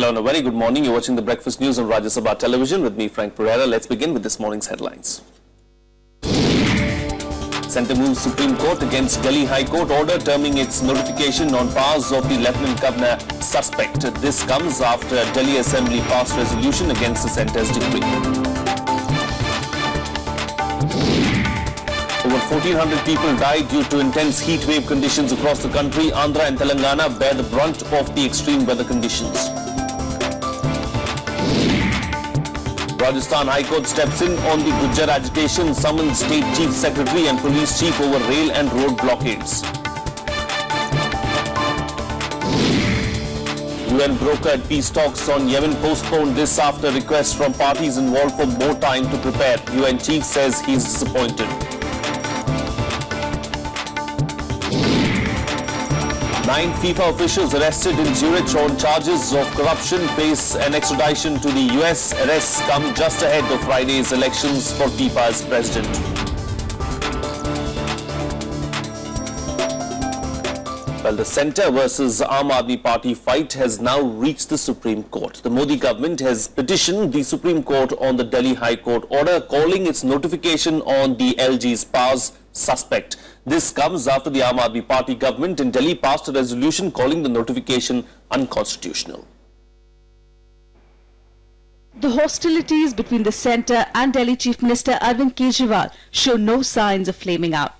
Hello and a very good morning. You're watching the Breakfast News on Rajya Sabha television with me, Frank Pereira. Let's begin with this morning's headlines. Centre moves Supreme Court against Delhi High Court order terming its notification on powers of the Lieutenant Governor suspect. This comes after Delhi Assembly passed resolution against the Centre's decree. Over 1,400 people died due to intense heat wave conditions across the country. Andhra and Telangana bear the brunt of the extreme weather conditions. Rajasthan High Court steps in on the Gujjar agitation, summons State Chief Secretary and Police Chief over rail and road blockades. UN brokered peace talks on Yemen postponed this after requests from parties involved for more time to prepare. UN Chief says he is disappointed. 9 FIFA officials arrested in Zurich on charges of corruption face an extradition to the US. Arrests come just ahead of Friday's elections for FIFA's president. Well, the Centre versus Aam Aadmi Party fight has now reached the Supreme Court. The Modi government has petitioned the Supreme Court on the Delhi High Court order, calling its notification on the LG's powers suspect. This comes after the Aam Aadmi Party government in Delhi passed a resolution calling the notification unconstitutional. The hostilities between the Centre and Delhi Chief Minister Arvind Kejriwal show no signs of flaming out.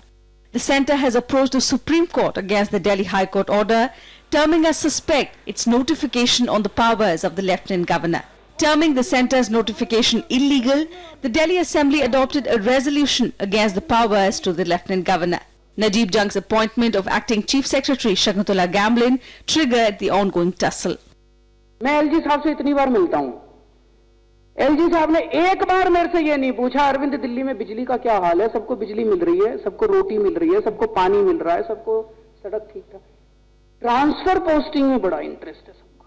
The Centre has approached the Supreme Court against the Delhi High Court order, terming as suspect its notification on the powers of the Lieutenant Governor. Terming the Centre's notification illegal, the Delhi Assembly adopted a resolution against the powers to the Lieutenant Governor. Najeeb Jung's appointment of Acting Chief Secretary Shakuntala Gamblin triggered the ongoing tussle. मैं LG साहब से इतनी बार मिलता हूं, LG साहब ने एक बार मेरे से ये नहीं पूछा अरविंद दिल्ली में बिजली का क्या हाल है, सबको बिजली मिल रही है, सबको रोटी मिल रही है, सबको पानी मिल रहा है, सबको सड़क ठीक ठाक. ट्रांसफर पोस्टिंग में बड़ा इंटरेस्ट है सबको.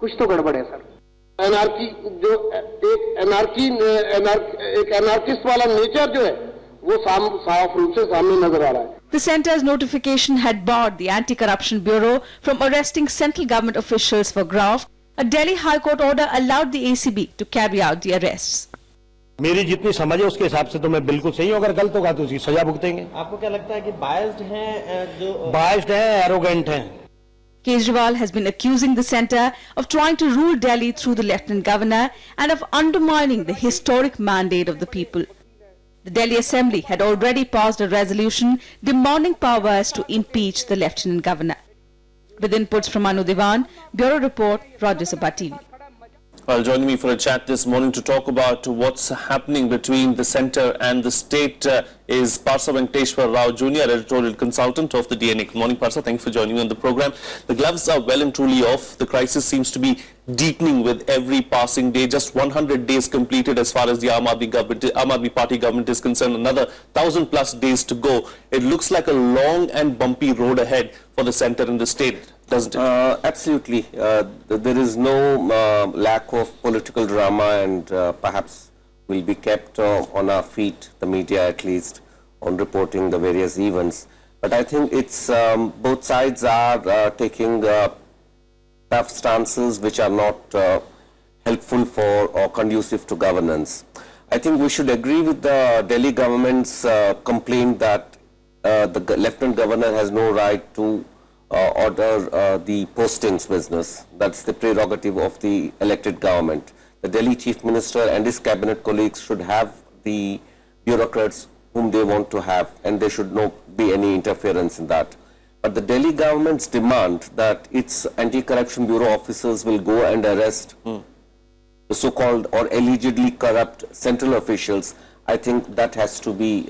कुछ तो गड़बड़ है सर. एनआरकी जो एक एनार्किस्ट वाला नेचर जो है वो साफ रूप से सामने नजर आ रहा है. The Centre's notification had barred the Anti-Corruption Bureau from arresting central government officials for graft. A Delhi High Court order allowed the ACB to carry out the arrests. मेरी जितनी समझ है उसके हिसाब से तो मैं बिल्कुल सही हूं, अगर गलत होगा तो उसकी सजा भुगतेंगे. आपको क्या लगता है कि बायस्ड हैं जो बायस्ड हैं, एरोगेंट हैं. Kejriwal has been accusing the Centre of trying to rule Delhi through the Lieutenant Governor and of undermining the historic mandate of the people. The Delhi Assembly had already passed a resolution demanding powers to impeach the Lieutenant Governor. With inputs from Anu Diwan, Bureau Report, Rajya Sabha TV. Well, joining me for a chat this morning to talk about what's happening between the Centre and the State is Parsa Venkateshwar Rao Jr., editorial consultant of the DNA. Good morning, Parsa. Thank you for joining me on the program. The gloves are well and truly off. The crisis seems to be deepening with every passing day. Just 100 days completed as far as the Aam Aadmi Party government is concerned. Another 1,000+ days to go. It looks like a long and bumpy road ahead for the Centre and the State, doesn't it? Absolutely. There is no lack of political drama, and perhaps will be kept on our feet, the media at least, on reporting the various events. But I think it's both sides are taking tough stances which are not helpful for or conducive to governance. I think we should agree with the Delhi government's complaint that the Lieutenant Governor has no right to order the postings business. That's the prerogative of the elected government. The Delhi Chief Minister and his cabinet colleagues should have the bureaucrats whom they want to have, and there should not be any interference in that. But the Delhi government's demand that its anti-corruption bureau officers will go and arrest the so-called or allegedly corrupt central officials, I think that has to be,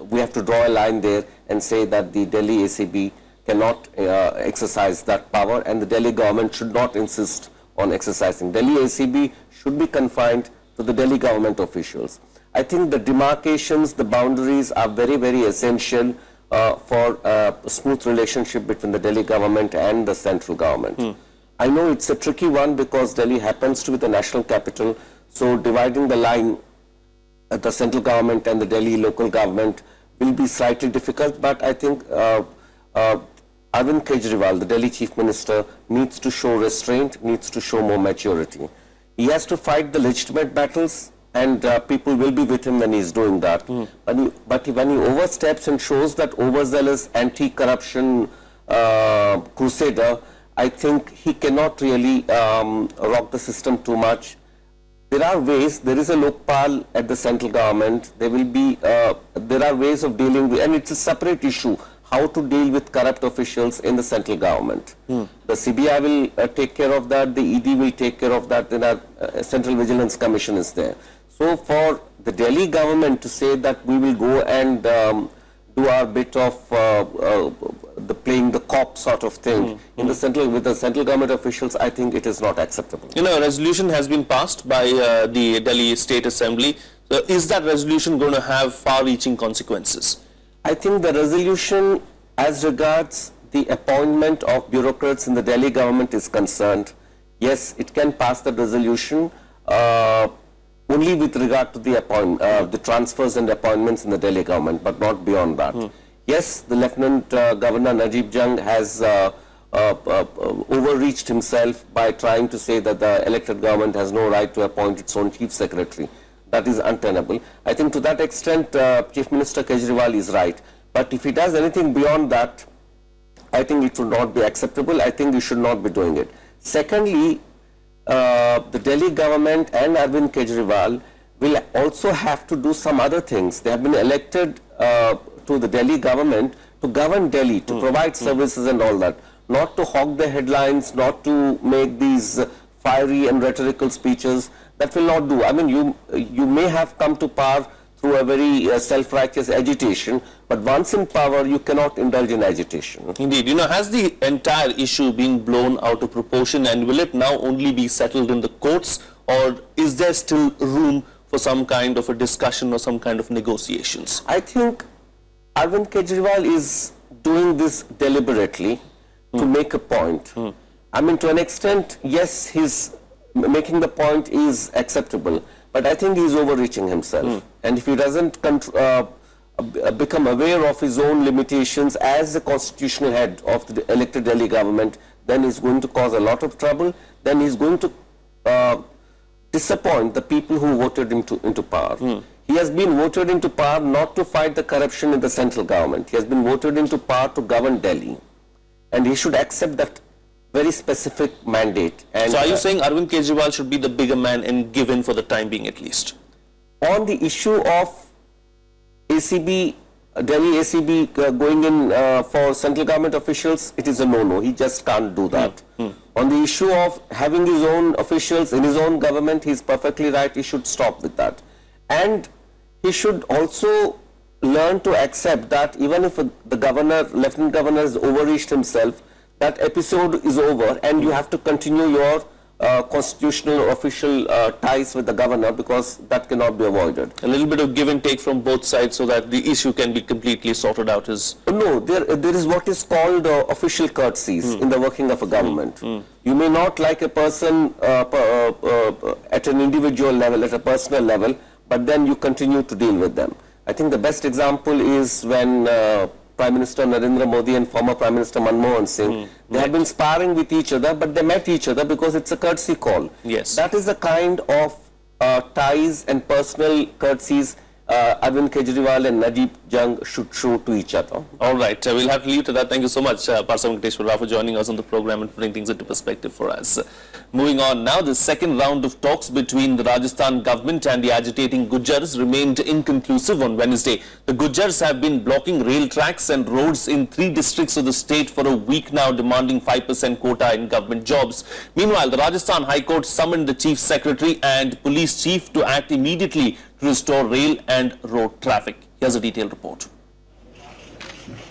we have to draw a line there and say that the Delhi ACB cannot exercise that power, and the Delhi government should not insist on exercising. Delhi ACB should be confined to the Delhi government officials. I think the demarcations, the boundaries are very, very essential for a smooth relationship between the Delhi government and the central government. I know it's a tricky one because Delhi happens to be the national capital, so dividing the line at the central government and the Delhi local government will be slightly difficult, but I think Arvind Kejriwal, the Delhi Chief Minister, needs to show restraint, needs to show more maturity. He has to fight the legitimate battles, and people will be with him when he's doing that. But when he oversteps and shows that overzealous anti-corruption crusader, I think he cannot really rock the system too much. There are ways. There is a Lokpal at the central government. There are ways of dealing with, and it's a separate issue, how to deal with corrupt officials in the central government. The CBI will take care of that. The ED will take care of that. Then our Central Vigilance Commission is there. So for the Delhi government to say that we will go and do our bit of the playing the cop sort of thing in the with the central government officials, I think it is not acceptable. You know, a resolution has been passed by the Delhi State Assembly. So is that resolution going to have far-reaching consequences? I think the resolution as regards the appointment of bureaucrats in the Delhi government is concerned. Yes, it can pass the resolution only with regard to the transfers and appointments in the Delhi government, but not beyond that. Yes, the Lieutenant Governor Najib Jung has overreached himself by trying to say that the elected government has no right to appoint its own chief secretary. That is untenable. I think to that extent, Chief Minister Kejriwal is right. But if he does anything beyond that, I think it would not be acceptable. I think he should not be doing it. Secondly, the Delhi government and Arvind Kejriwal will also have to do some other things. They have been elected to the Delhi government to govern Delhi, to provide services and all that. Not to hog the headlines, not to make these fiery and rhetorical speeches. That will not do. I mean, you may have come to power through a very self-righteous agitation, but once in power, you cannot indulge in agitation. Indeed. You know, has the entire issue been blown out of proportion, and will it now only be settled in the courts, or is there still room for some kind of a discussion or some kind of negotiations? I think Arvind Kejriwal is doing this deliberately to make a point. I mean, to an extent, yes, his making the point is acceptable, but I think he's overreaching himself. And if he doesn't become aware of his own limitations as the constitutional head of the elected Delhi government, then he's going to cause a lot of trouble. Then he's going to disappoint the people who voted him into power. He has been voted into power not to fight the corruption in the central government. He has been voted into power to govern Delhi. And he should accept that very specific mandate. And so are you saying Arvind Kejriwal should be the bigger man and give in for the time being at least? On the issue of ACB, Delhi ACB going in for central government officials, it is a no-no. He just can't do that. On the issue of having his own officials in his own government, he's perfectly right. He should stop with that. And he should also learn to accept that even if the governor, lieutenant governor has overreached himself, that episode is over and you have to continue your constitutional or official ties with the governor, because that cannot be avoided. A little bit of give and take from both sides so that the issue can be completely sorted out. No, there is what is called official courtesies in the working of a government. You may not like a person at an individual level, at a personal level, but then you continue to deal with them. I think the best example is when Prime Minister Narendra Modi and former Prime Minister Manmohan Singh, they have been sparring with each other, but they met each other because it's a courtesy call. Yes. That is the kind of ties and personal courtesies Arvind Kejriwal and Najib Jung should show to each other. All right, we'll have to leave to that. Thank you so much, Parsa Venkateshwar Rao, for joining us on the program and putting things into perspective for us. Moving on now, the second round of talks between the Rajasthan government and the agitating Gujjars remained inconclusive on Wednesday. The Gujjars have been blocking rail tracks and roads in 3 districts of the state for a week now, demanding 5% quota in government jobs. Meanwhile, the Rajasthan High Court summoned the Chief Secretary and Police Chief to act immediately to restore rail and road traffic. Here's a detailed report.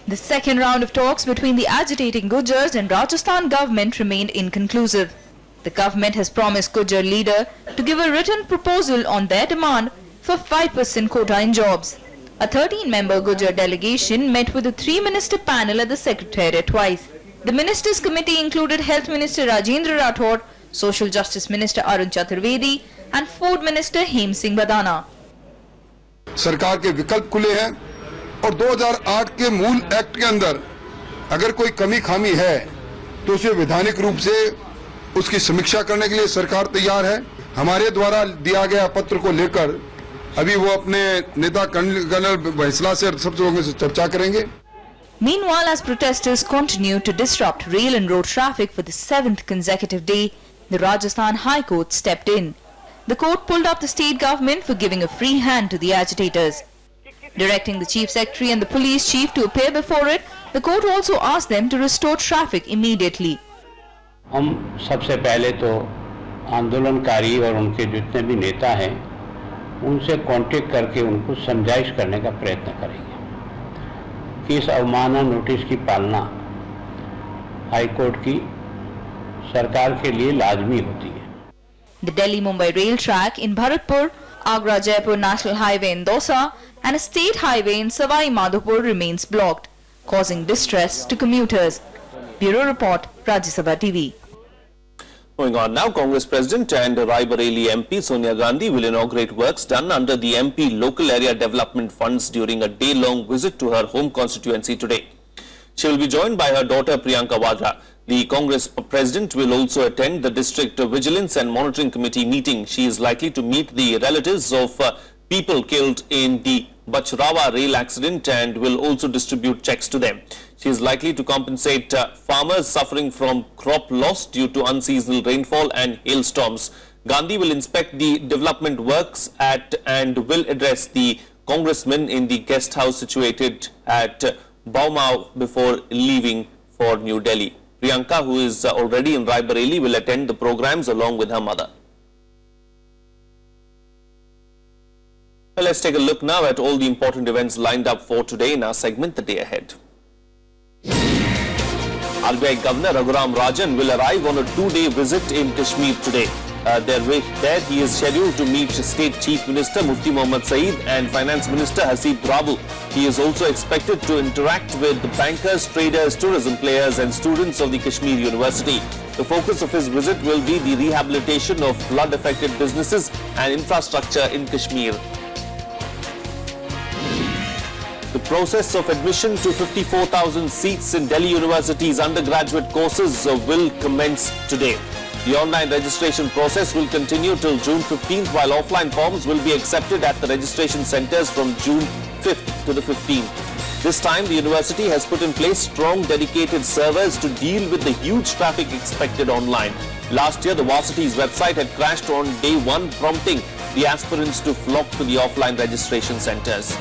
The second round of talks between the agitating Gujjars and Rajasthan government remained inconclusive. The government has promised Gujjar leader to give a written proposal on their demand for 5% quota in jobs. A 13-member Gujjar delegation met with the 3-minister panel at the Secretariat twice. The Ministers' Committee included Health Minister Rajendra Rathod, Social Justice Minister Arun Chaturvedi and Food Minister Hem Singh Badana. सरकार के विकल्प खुले हैं और 2008 के मूल act के अंदर अगर कोई कमी खामी है तो उसे वैधानिक रूप से उसकी समीक्षा करने के लिए सरकार तैयार है। हमारे द्वारा दिया गया पत्र को लेकर अभी वो अपने नेता कर्नल बैंसला से सब लोगों से चर्चा करेंगे। Meanwhile, as protesters continue to disrupt rail and road traffic for the 7th consecutive day, the Rajasthan High Court stepped in. The court pulled up the state government for giving a free hand to the agitators. Directing the Chief Secretary and the police chief to appear before it, the court also asked them to restore traffic immediately. हम सबसे पहले तो आंदोलनकारी और उनके जितने भी नेता हैं उनसे कांटेक्ट करके उनको समझाइश करने का प्रयत्न करेंगे कि इस अवमानना नोटिस की पालना हाई कोर्ट की सरकार के लिए लाजमी होती है। The Delhi-Mumbai rail track in Bharatpur, Agra-Jaipur National Highway in Dausa and a state highway in Savai Madhopur remains blocked, causing distress to commuters. Bureau Report, Rajya Sabha TV. Moving on now, Congress President and Raebareli MP Sonia Gandhi will inaugurate works done under the MP Local Area Development Funds during a day-long visit to her home constituency today. She will be joined by her daughter Priyanka Vadra. The Congress President will also attend the District Vigilance and Monitoring Committee meeting. She is likely to meet the relatives of people killed in the Bachrawa rail accident and will also distribute checks to them. She is likely to compensate farmers suffering from crop loss due to unseasonal rainfall and hailstorms. Gandhi will inspect the development works and will address the congressmen in the guest house situated at Baumau before leaving for New Delhi. Priyanka, who is already in Raebareli, will attend the programs along with her mother. Well, let's take a look now at all the important events lined up for today in our segment, The Day Ahead. RBI Governor Raghuram Rajan will arrive on a 2-day visit in Kashmir today. There he is scheduled to meet State Chief Minister Mufti Mohammad Saeed and Finance Minister Hasib Drabu. He is also expected to interact with the bankers, traders, tourism players and students of the Kashmir University. The focus of his visit will be the rehabilitation of flood-affected businesses and infrastructure in Kashmir. The process of admission to 54,000 seats in Delhi University's undergraduate courses will commence today. The online registration process will continue till June 15th, while offline forms will be accepted at the registration centres from June 5th to the 15th. This time, the university has put in place strong dedicated servers to deal with the huge traffic expected online. Last year, the varsity's website had crashed on day 1, prompting the aspirants to flock to the offline registration centres.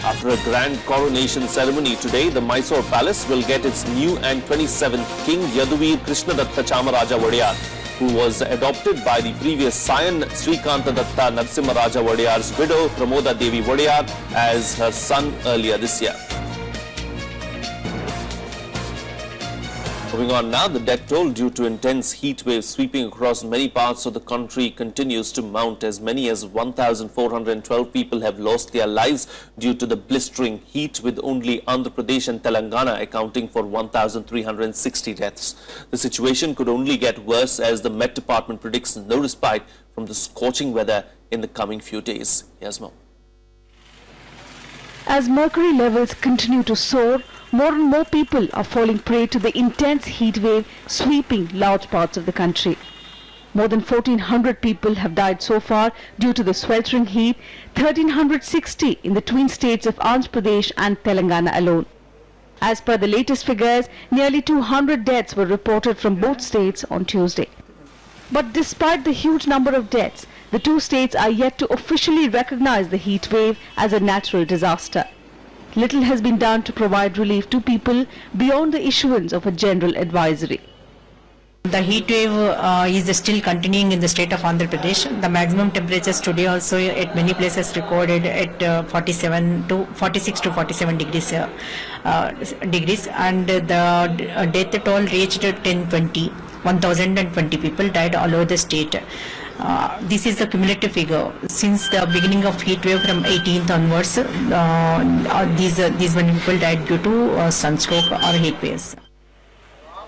After a grand coronation ceremony today, the Mysore Palace will get its new and 27th King Yaduvir Krishnadatta Chamaraja Wadiyar, who was adopted by the previous scion Srikanta Datta Narasimha Raja Wadiyar's widow Pramoda Devi Wadiyar as her son earlier this year. Moving on now, the death toll due to intense heat waves sweeping across many parts of the country continues to mount. As many as 1,412 people have lost their lives due to the blistering heat, with only Andhra Pradesh and Telangana accounting for 1,360 deaths. The situation could only get worse as the Met Department predicts no respite from the scorching weather in the coming few days. Here's more. As mercury levels continue to soar, more and more people are falling prey to the intense heat wave sweeping large parts of the country. More than 1,400 people have died so far due to the sweltering heat, 1,360 in the twin states of Andhra Pradesh and Telangana alone. As per the latest figures, nearly 200 deaths were reported from both states on Tuesday. But despite the huge number of deaths, the two states are yet to officially recognize the heat wave as a natural disaster. Little has been done to provide relief to people beyond the issuance of a general advisory. The heat wave is still continuing in the state of Andhra Pradesh. The maximum temperatures today also at many places recorded at 46 to 47 degrees, and the death toll reached 1,020 people died all over the state. This is the cumulative figure. Since the beginning of heat wave from 18th onwards, these many people died due to sunstroke or heat waves.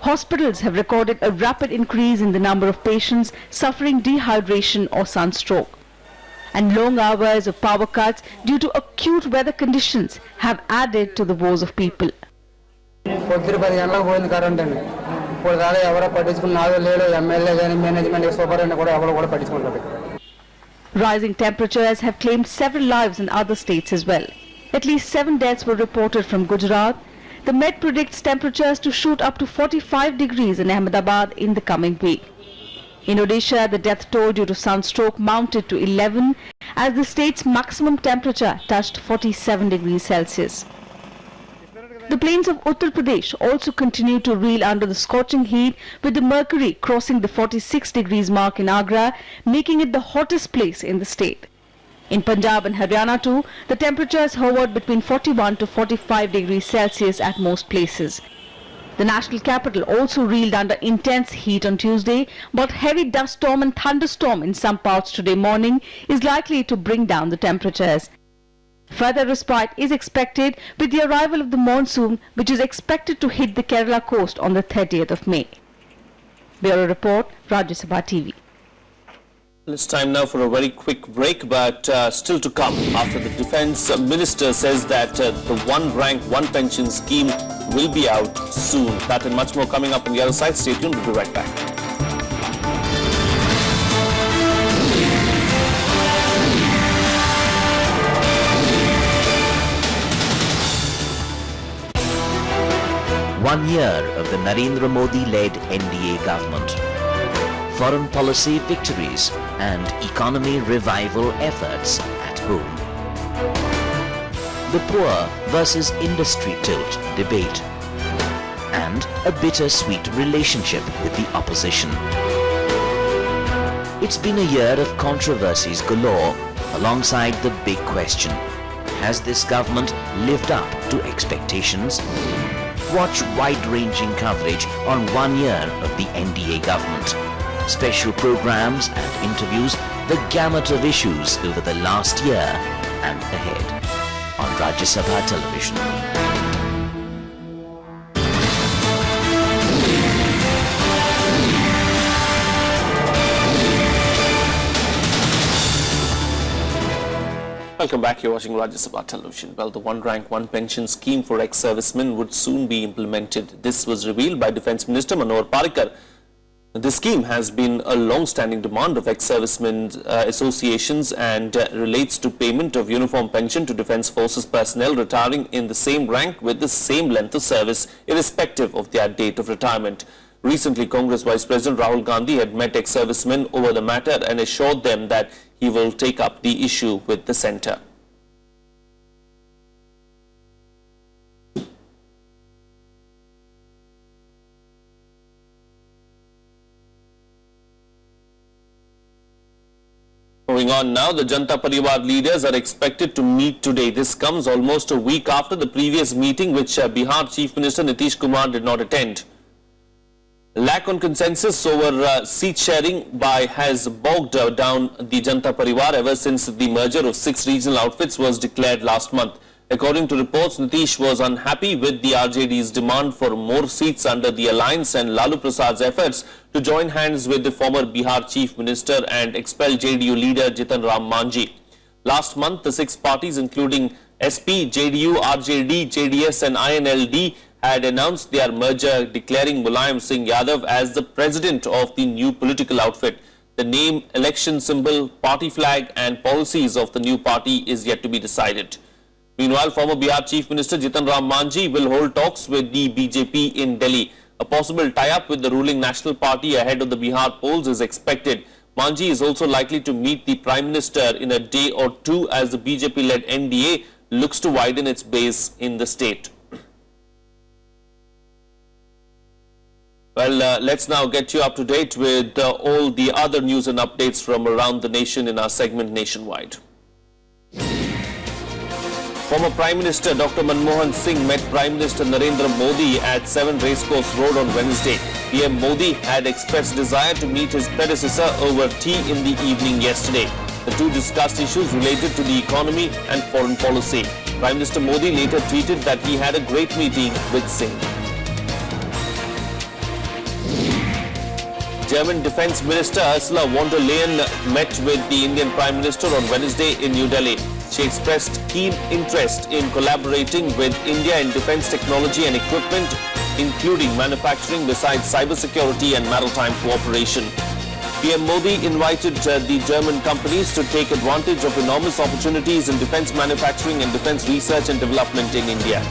Hospitals have recorded a rapid increase in the number of patients suffering dehydration or sunstroke. and long hours of power cuts due to acute weather conditions have added to the woes of people. పొద్దున 10 గంటలకు పోయింది current అండి. ఇప్పుడు దాకా ఎవరో పట్టించుకున్నారో లేదో MLA గాని management superintendent కూడా ఎవరో కూడా పట్టించుకుంటారు. Rising temperatures have claimed several lives in other states as well. At least 7 deaths were reported from Gujarat. The Met predicts temperatures to shoot up to 45 degrees in Ahmedabad in the coming week. In Odisha, the death toll due to sunstroke mounted to 11 as the state's maximum temperature touched 47 degrees Celsius. The plains of Uttar Pradesh also continue to reel under the scorching heat, with the mercury crossing the 46 degrees mark in Agra, making it the hottest place in the state. In Punjab and Haryana too, the temperatures hovered between 41 to 45 degrees Celsius at most places. The national capital also reeled under intense heat on Tuesday, but heavy dust storm and thunderstorm in some parts today morning is likely to bring down the temperatures. Further respite is expected with the arrival of the monsoon, which is expected to hit the Kerala coast on the 30th of May. Bureau Report, Rajya Sabha TV. It's time now for a very quick break, but still to come after the Defence Minister says that the one rank, one pension scheme will be out soon. That and much more coming up on the other side. Stay tuned, we'll be right back. One year of the Narendra Modi-led NDA government. Foreign policy victories and economy revival efforts at home. The poor versus industry tilt debate. And a bittersweet relationship with the opposition. It's been a year of controversies galore alongside the big question. Has this government lived up to expectations? Watch wide-ranging coverage on 1 year of the NDA government. Special programs and interviews, the gamut of issues over the last year and ahead on Rajya Sabha television. Welcome back. You're watching Rajya Sabha television. Well, the one rank, one pension scheme for ex-servicemen would soon be implemented. This was revealed by Defence Minister Manohar Parrikar. The scheme has been a long-standing demand of ex-servicemen associations and relates to payment of uniform pension to Defence Forces personnel retiring in the same rank with the same length of service, irrespective of their date of retirement. Recently, Congress Vice President Rahul Gandhi had met ex-servicemen over the matter and assured them that he will take up the issue with the centre. Moving on now, the Janata Parivar leaders are expected to meet today. This comes almost a week after the previous meeting, which Bihar Chief Minister Nitish Kumar did not attend. Lack on consensus over seat sharing has bogged down the Janata Parivar ever since the merger of 6 regional outfits was declared last month. According to reports, Nitish was unhappy with the RJD's demand for more seats under the alliance and Lalu Prasad's efforts to join hands with the former Bihar Chief Minister and expelled JDU leader Jitan Ram Manjhi. Last month, the 6 parties including SP, JDU, RJD, JDS and INLD had announced their merger, declaring Mulayam Singh Yadav as the president of the new political outfit. The name, election symbol, party flag and policies of the new party is yet to be decided. Meanwhile, former Bihar Chief Minister Jitan Ram Manjhi will hold talks with the BJP in Delhi. A possible tie-up with the ruling National Party ahead of the Bihar polls is expected. Manjhi is also likely to meet the Prime Minister in a day or two as the BJP-led NDA looks to widen its base in the state. Well, let's now get you up to date with all the other news and updates from around the nation in our segment Nationwide. Former Prime Minister Dr. Manmohan Singh met Prime Minister Narendra Modi at 7 Racecourse Road on Wednesday. PM Modi had expressed desire to meet his predecessor over tea in the evening yesterday. The two discussed issues related to the economy and foreign policy. Prime Minister Modi later tweeted that he had a great meeting with Singh. German Defense Minister Ursula von der Leyen met with the Indian Prime Minister on Wednesday in New Delhi. She expressed keen interest in collaborating with India in defense technology and equipment, including manufacturing besides cybersecurity and maritime cooperation. PM Modi invited the German companies to take advantage of enormous opportunities in defense manufacturing and defense research and development in India.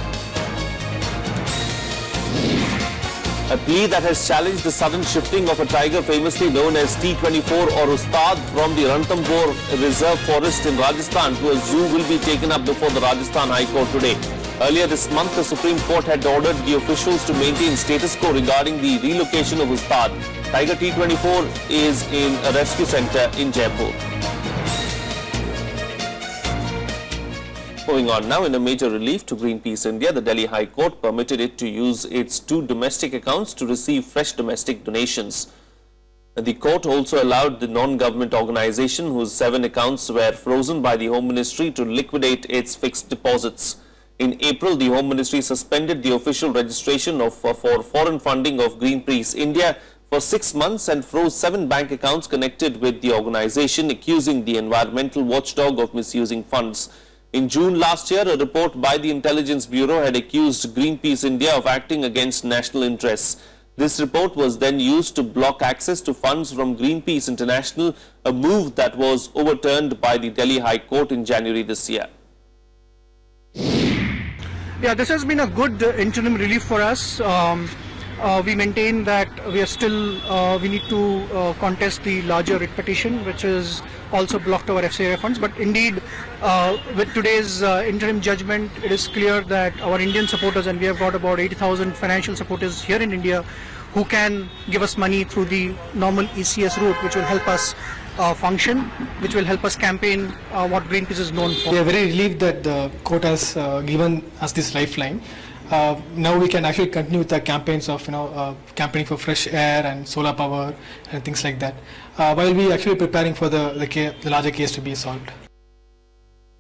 A plea that has challenged the sudden shifting of a tiger famously known as T24 or Ustad from the Ranthambore Reserve Forest in Rajasthan to a zoo will be taken up before the Rajasthan High Court today. Earlier this month, the Supreme Court had ordered the officials to maintain status quo regarding the relocation of Ustad. Tiger T24 is in a rescue center in Jaipur. Moving on now, in a major relief to Greenpeace India, the Delhi High Court permitted it to use its 2 domestic accounts to receive fresh domestic donations. The court also allowed the non-government organization, whose 7 accounts were frozen by the Home Ministry, to liquidate its fixed deposits. In April, the Home Ministry suspended the official registration for foreign funding of Greenpeace India for 6 months and froze 7 bank accounts connected with the organization, accusing the environmental watchdog of misusing funds. In June last year, a report by the Intelligence Bureau had accused Greenpeace India of acting against national interests. This report was then used to block access to funds from Greenpeace International, a move that was overturned by the Delhi High Court in January this year. Yeah, this has been a good interim relief for us. We maintain that we are still, we need to contest the larger writ petition, which is also blocked our FCI funds. But indeed, with today's interim judgment, it is clear that our Indian supporters, and we have got about 80,000 financial supporters here in India, who can give us money through the normal ECS route, which will help us function, which will help us campaign what Greenpeace is known for. We are very relieved that the court has given us this lifeline. Now we can actually continue with the campaigns of campaigning for fresh air and solar power and things like that, while we actually preparing for the larger case to be solved.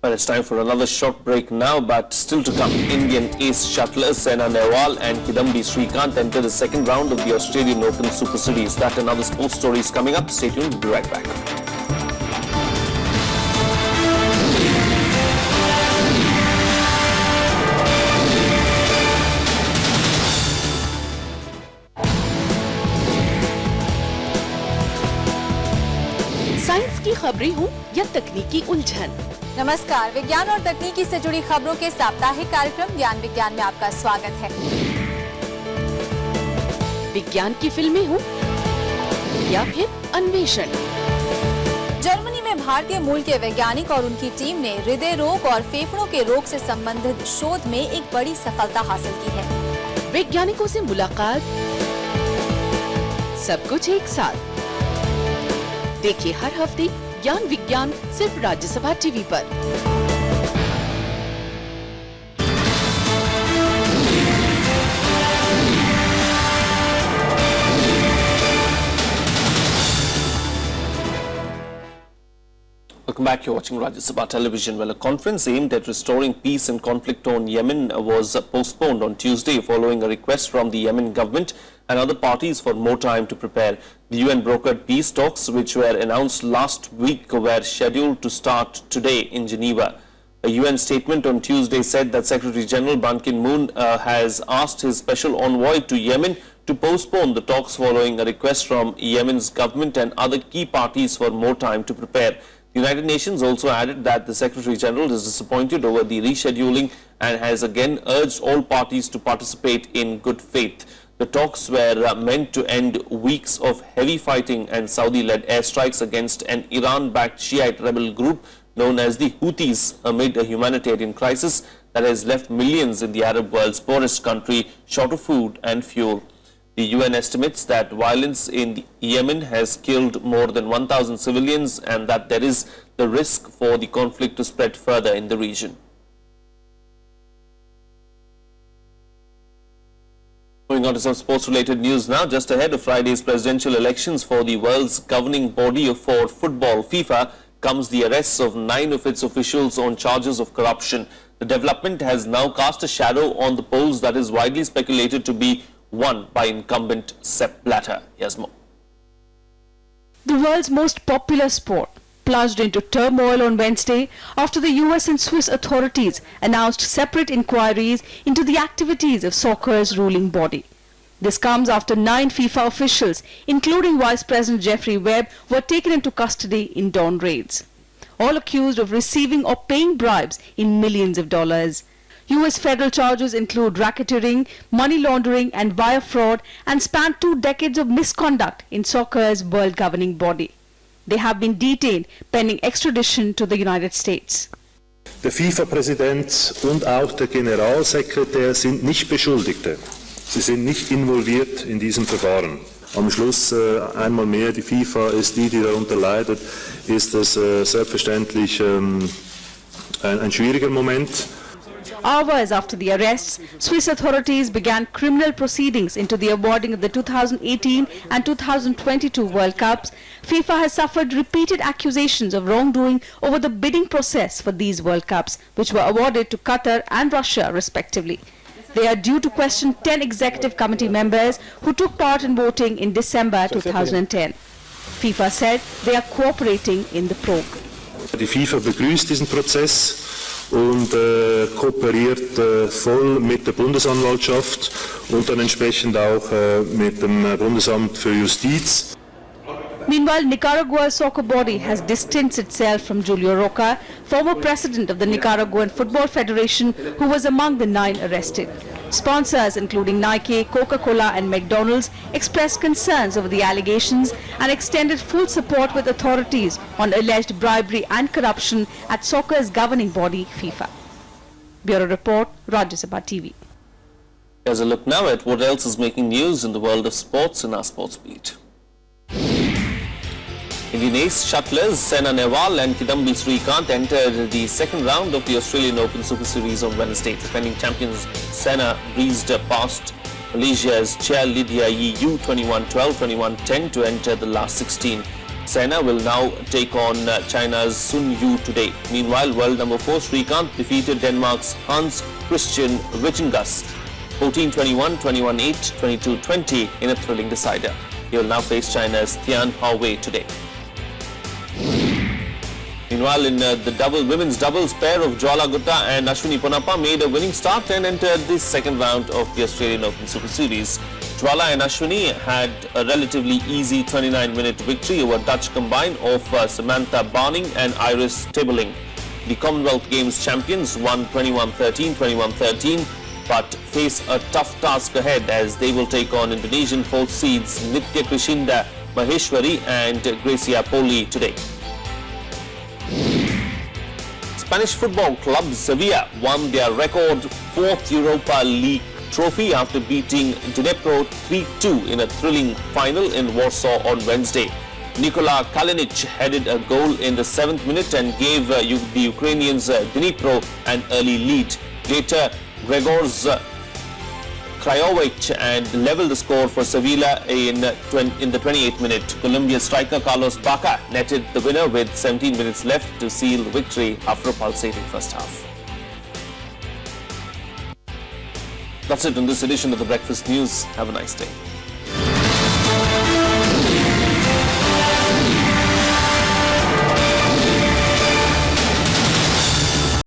Well, it's time for another short break now, but still to come, Indian ace shuttlers Saina Nehwal and Kidambi Srikanth enter the second round of the Australian Open Super Series. That and other sports stories coming up. Stay tuned, we'll be right back. Science की खबरें हूँ या तकनीकी उलझन। नमस्कार, विज्ञान और तकनीकी से जुड़ी खबरों के साप्ताहिक कार्यक्रम ज्ञान विज्ञान में आपका स्वागत है। विज्ञान की फिल्में हूँ या फिर अन्वेषण। जर्मनी में भारतीय मूल के वैज्ञानिक और उनकी टीम ने हृदय रोग और फेफड़ों के रोग से संबंधित शोध में एक बड़ी सफलता हासिल की है। वैज्ञानिकों से मुलाकात, सब कुछ एक साथ। देखिए हर हफ्ते ज्ञान विज्ञान सिर्फ राज्यसभा टीवी पर। Welcome back. You're watching Rajya Sabha television. Well, a conference aimed at restoring peace and conflict-torn Yemen was postponed on Tuesday following a request from the Yemen government and other parties for more time to prepare. The UN-brokered peace talks, which were announced last week, were scheduled to start today in Geneva. A UN statement on Tuesday said that Secretary General Ban Ki-moon has asked his special envoy to Yemen to postpone the talks following a request from Yemen's government and other key parties for more time to prepare. The United Nations also added that the Secretary General is disappointed over the rescheduling and has again urged all parties to participate in good faith. The talks were meant to end weeks of heavy fighting and Saudi-led airstrikes against an Iran-backed Shiite rebel group known as the Houthis amid a humanitarian crisis that has left millions in the Arab world's poorest country short of food and fuel. The UN estimates that violence in Yemen has killed more than 1,000 civilians and that there is the risk for the conflict to spread further in the region. Moving on to some sports-related news now. Just ahead of Friday's presidential elections for the world's governing body for football, FIFA, comes the arrests of 9 of its officials on charges of corruption. The development has now cast a shadow on the polls that is widely speculated to be won by incumbent Sepp Blatter. Here's more. The world's most popular sport plunged into turmoil on Wednesday after the US and Swiss authorities announced separate inquiries into the activities of soccer's ruling body. This comes after 9 FIFA officials, including Vice President Jeffrey Webb, were taken into custody in dawn raids, all accused of receiving or paying bribes in millions of dollars. US federal charges include racketeering, money laundering and wire fraud and span 2 decades of misconduct in soccer's world governing body. They have been detained pending extradition to the United States. Der FIFA-Präsident und auch der Generalsekretär sind nicht Beschuldigte. Sie sind nicht involviert in diesem Verfahren. Am Schluss einmal mehr, die FIFA ist die darunter leidet, ist es selbstverständlich ein schwieriger Moment. Hours after the arrests, Swiss authorities began criminal proceedings into the awarding of the 2018 and 2022 World Cups. FIFA has suffered repeated accusations of wrongdoing over the bidding process for these World Cups, which were awarded to Qatar and Russia respectively. They are due to question 10 executive committee members who took part in voting in December 2010. FIFA said they are cooperating in the probe. Die FIFA begrüßt diesen Prozess und kooperiert voll mit der Bundesanwaltschaft und dann entsprechend auch mit dem Bundesamt für Justiz. Meanwhile, Nicaragua's soccer body has distanced itself from Julio Roca, former president of the Nicaraguan Football Federation, who was among the 9 arrested. Sponsors including Nike, Coca-Cola and McDonald's expressed concerns over the allegations and extended full support with authorities on alleged bribery and corruption at soccer's governing body, FIFA. Bureau Report, Rajya Sabha TV. Here's a look now at what else is making news in the world of sports in our Sports Beat. Indian ace shuttlers Saina Nehwal and Kidambi Srikanth entered the second round of the Australian Open Super Series on Wednesday. Defending champions Saina breezed past Malaysia's Chia Lydia Yu 21-12, 21-10 to enter the last 16. Saina will now take on China's Sun Yu today. Meanwhile, world number 4 Srikanth defeated Denmark's Hans Christian Vikingas 14-21, 21-8, 22-20 in a thrilling decider. He will now face China's Tian Haowei today. Meanwhile, in the women's doubles, pair of Jwala Gutta and Ashwini Ponnappa made a winning start and entered the second round of the Australian Open Super Series. Jwala and Ashwini had a relatively easy 29-minute victory over Dutch combine of Samantha Barning and Iris Tabeling. The Commonwealth Games champions won 21-13, 21-13, but face a tough task ahead as they will take on Indonesian 4th seeds Nitya Krishinda Maheshwari and Gracia Poli today. Spanish football club Sevilla won their record 4th Europa League trophy after beating Dnipro 3-2 in a thrilling final in Warsaw on Wednesday. Nikola Kalinic headed a goal in the 7th minute and gave the Ukrainians Dnipro an early lead. Later, Gregorz Krajowicz and leveled the score for Sevilla in the 28th minute. Colombian striker Carlos Baca netted the winner with 17 minutes left to seal victory after a pulsating first half. That's it on this edition of the Breakfast News. Have a nice day.